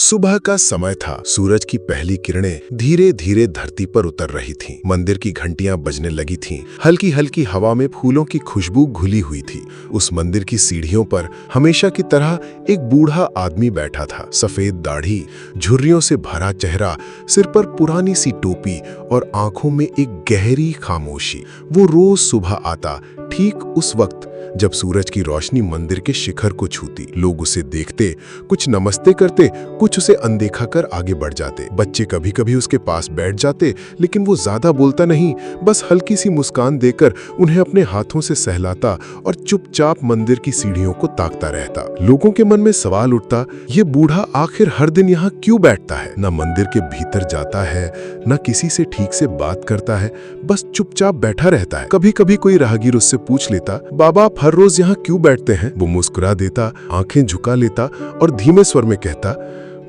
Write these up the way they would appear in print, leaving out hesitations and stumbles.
सुबह का समय था। सूरज की पहली किरणें धीरे धीरे धरती पर उतर रही थीं। मंदिर की घंटियां बजने लगी थीं। हल्की हल्की हवा में फूलों की खुशबू घुली हुई थी। उस मंदिर की सीढ़ियों पर हमेशा की तरह एक बूढ़ा आदमी बैठा था। सफेद दाढ़ी, झुर्रियों से भरा चेहरा, सिर पर पुरानी सी टोपी और आंखों में एक गहरी खामोशी। वो रोज सुबह आता, ठीक उस वक्त जब सूरज की रोशनी मंदिर के शिखर को छूती। लोग उसे देखते, कुछ नमस्ते करते, कुछ उसे अनदेखा कर आगे बढ़ जाते। बच्चे कभी कभी उसके पास बैठ जाते, लेकिन वो ज्यादा बोलता नहीं, बस हल्की सी मुस्कान देकर उन्हें अपने हाथों से सहलाता और चुपचाप मंदिर की सीढ़ियों को ताकता रहता। लोगों के मन में सवाल उठता, ये बूढ़ा आखिर हर दिन यहाँ क्यों बैठता है? न मंदिर के भीतर जाता है, न किसी से ठीक से बात करता है, बस चुपचाप बैठा रहता है। कभी कभी कोई राहगीर उससे पूछ लेता, बाबा आप हर रोज यहाँ क्यों बैठते हैं? वो मुस्कुरा देता, आंखें झुका लेता और धीमे स्वर में कहता,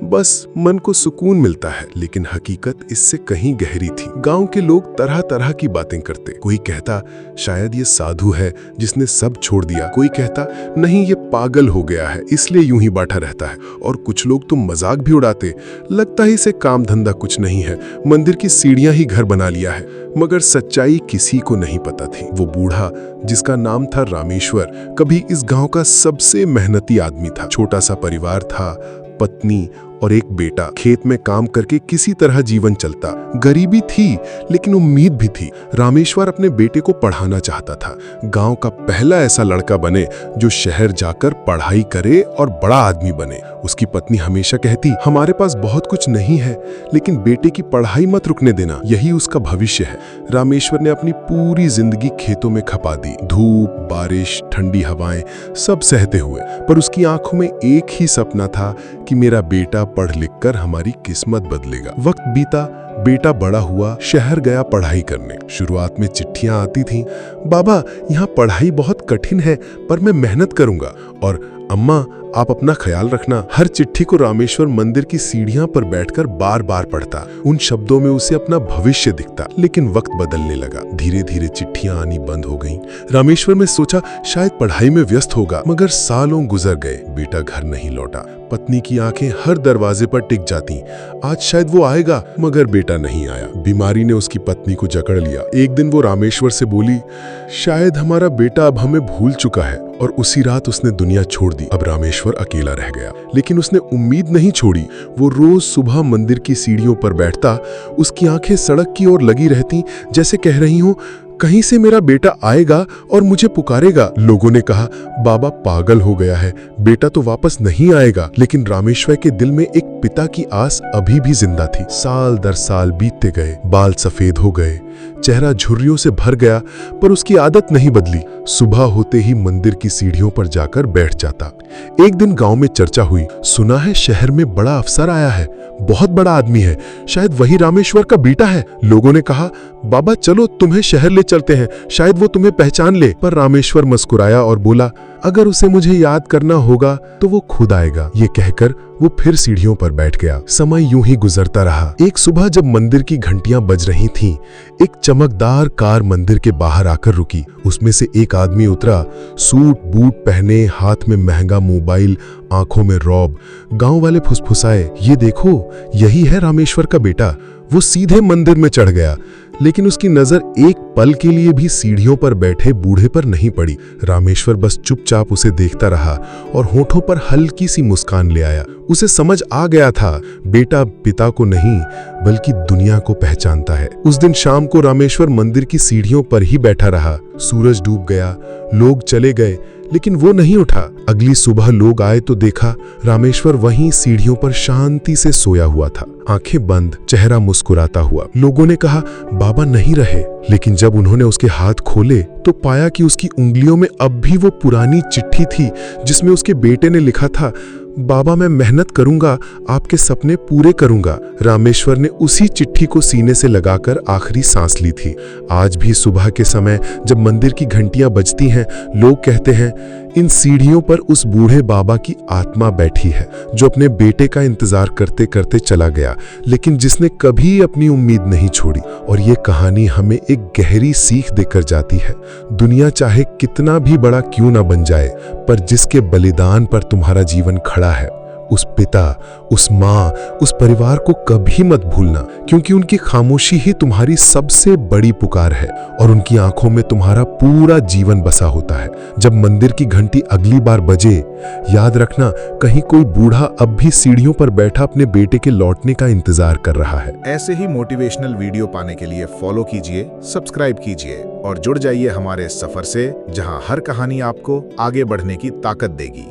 बस मन को सुकून मिलता है। लेकिन हकीकत इससे कहीं गहरी थी। गांव के लोग तरह तरह की बातें करते। कोई कहता शायद ये साधु है जिसने सब छोड़ दिया। कोई कहता नहीं ये पागल हो गया है इसलिए यूं ही बैठा रहता है। और कुछ लोग तो मजाक भी उड़ाते, लगता है इसे काम धंधा कुछ नहीं है, मंदिर की सीढ़ियां ही घर बना लिया है। मगर सच्चाई किसी को नहीं पता थी। वो बूढ़ा जिसका नाम था रामेश्वर, कभी इस गांव का सबसे मेहनती आदमी था। छोटा सा परिवार था, पत्नी और एक बेटा। खेत में काम करके किसी तरह जीवन चलता। गरीबी थी लेकिन उम्मीद भी थी। रामेश्वर अपने बेटे को पढ़ाना चाहता था। गांव का पहला ऐसा लड़का बने जो शहर जाकर पढ़ाई करे और बड़ा आदमी बने। उसकी पत्नी हमेशा कहती, हमारे पास बहुत कुछ नहीं है लेकिन बेटे की पढ़ाई मत रुकने देना, यही उसका भविष्य है। रामेश्वर ने अपनी पूरी जिंदगी खेतों में खपा दी। धूप, बारिश, ठंडी हवाएं सब सहते हुए, पर उसकी आंखों में एक ही सपना था कि मेरा बेटा पढ़ लिख कर हमारी किस्मत बदलेगा। वक्त बीता, बेटा बड़ा हुआ, शहर गया पढ़ाई करने। शुरुआत में चिट्ठियां आती थीं, बाबा यहाँ पढ़ाई बहुत कठिन है पर मैं मेहनत करूंगा, और अम्मा आप अपना ख्याल रखना। हर चिट्ठी को रामेश्वर मंदिर की सीढ़ियां पर बैठकर बार बार पढ़ता। उन शब्दों में उसे अपना भविष्य दिखता। लेकिन वक्त बदलने लगा। धीरे धीरे चिट्ठियां आनी बंद हो गईं। रामेश्वर ने सोचा शायद पढ़ाई में व्यस्त होगा, मगर सालों गुजर गए, बेटा घर नहीं लौटा। पत्नी की आंखें हर दरवाजे पर टिक जाती, आज शायद वो आएगा, मगर बेटा नहीं आया। बीमारी ने उसकी पत्नी को जकड़ लिया। एक दिन वो रामेश्वर से बोली, शायद हमारा बेटा अब हमें भूल चुका है, और उसी रात उसने दुनिया छोड़ दी। अब रामेश्वर अकेला रह गया, लेकिन उसने उम्मीद नहीं छोड़ी। वो रोज सुबह मंदिर की सीढ़ियों पर बैठता। उसकी आंखें सड़क की ओर लगी रहती, जैसे कह रही हूं कहीं से मेरा बेटा आएगा और मुझे पुकारेगा। लोगों ने कहा बाबा पागल हो गया है, बेटा तो वापस नहीं आएगा। लेकिन रामेश्वर के दिल में एक पिता की आस अभी भी जिंदा थी। साल दर साल बीतते गए, बाल सफेद हो गए, चेहरा झुर्रियों से भर गया, पर उसकी आदत नहीं बदली। सुबह होते ही मंदिर की सीढ़ियों पर जाकर बैठ जाता। एक दिन गांव में चर्चा हुई, सुना है शहर में बड़ा अफसर आया है, बहुत बड़ा आदमी है, शायद वही रामेश्वर का बेटा है। लोगों ने कहा बाबा चलो तुम्हें शहर ले चलते हैं, शायद वो तुम्हें पहचान ले। पर रामेश्वर मुस्कुराया और बोला, अगर उसे मुझे याद करना होगा तो वो खुद आएगा। ये कहकर वो फिर सीढ़ियों पर बैठ गया। समय यूं ही गुजरता रहा। एक सुबह जब मंदिर की घंटियां बज रही थीं, एक चमकदार कार मंदिर के बाहर आकर रुकी। उसमें से एक आदमी उतरा, सूट बूट पहने, हाथ में महंगा मोबाइल, आंखों में रौब। गांव वाले फुसफुसाए, ये देखो यही है रामेश्वर का बेटा। वो सीधे मंदिर में चढ़ गया, लेकिन उसकी नजर एक पल के लिए भी सीढ़ियों पर बैठे बूढ़े पर नहीं पड़ी। रामेश्वर बस चुपचाप उसे देखता रहा और होठों पर हल्की सी मुस्कान ले आया। उसे समझ आ गया था, बेटा पिता को नहीं बल्कि दुनिया को पहचानता है। उस दिन शाम को रामेश्वर मंदिर की सीढ़ियों पर ही बैठा रहा। सूरज डूब गया, लोग चले गए, लेकिन वो नहीं उठा। अगली सुबह लोग आए तो देखा रामेश्वर वहीं सीढ़ियों पर शांति से सोया हुआ था, आंखें बंद, चेहरा मुस्कुराता हुआ। लोगों ने कहा बाबा नहीं रहे, लेकिन जब उन्होंने उसके हाथ खोले तो पाया कि उसकी उंगलियों में अब भी वो पुरानी चिट्ठी थी जिसमें उसके बेटे ने लिखा था, बाबा मैं मेहनत करूंगा, आपके सपने पूरे करूंगा। रामेश्वर ने उसी चिट्ठी को सीने से लगाकर आखिरी सांस ली थी। आज भी सुबह के समय जब मंदिर की घंटियां बजती हैं, लोग कहते हैं इन सीढ़ियों पर उस बूढ़े बाबा की आत्मा बैठी है जो अपने बेटे का इंतजार करते करते चला गया, लेकिन जिसने कभी अपनी उम्मीद नहीं छोड़ी। और ये कहानी हमें एक गहरी सीख देकर जाती है, दुनिया चाहे कितना भी बड़ा क्यों ना बन जाए, पर जिसके बलिदान पर तुम्हारा जीवन खड़ा है उस पिता, उस माँ, उस परिवार को कभी मत भूलना, क्योंकि उनकी खामोशी ही तुम्हारी सबसे बड़ी पुकार है और उनकी आंखों में तुम्हारा पूरा जीवन बसा होता है। जब मंदिर की घंटी अगली बार बजे, याद रखना कहीं कोई बूढ़ा अब भी सीढ़ियों पर बैठा अपने बेटे के लौटने का इंतजार कर रहा है। ऐसे ही मोटिवेशनल वीडियो पाने के लिए फॉलो कीजिए, सब्सक्राइब कीजिए और जुड़ जाइए हमारे सफर से, जहां हर कहानी आपको आगे बढ़ने की ताकत देगी।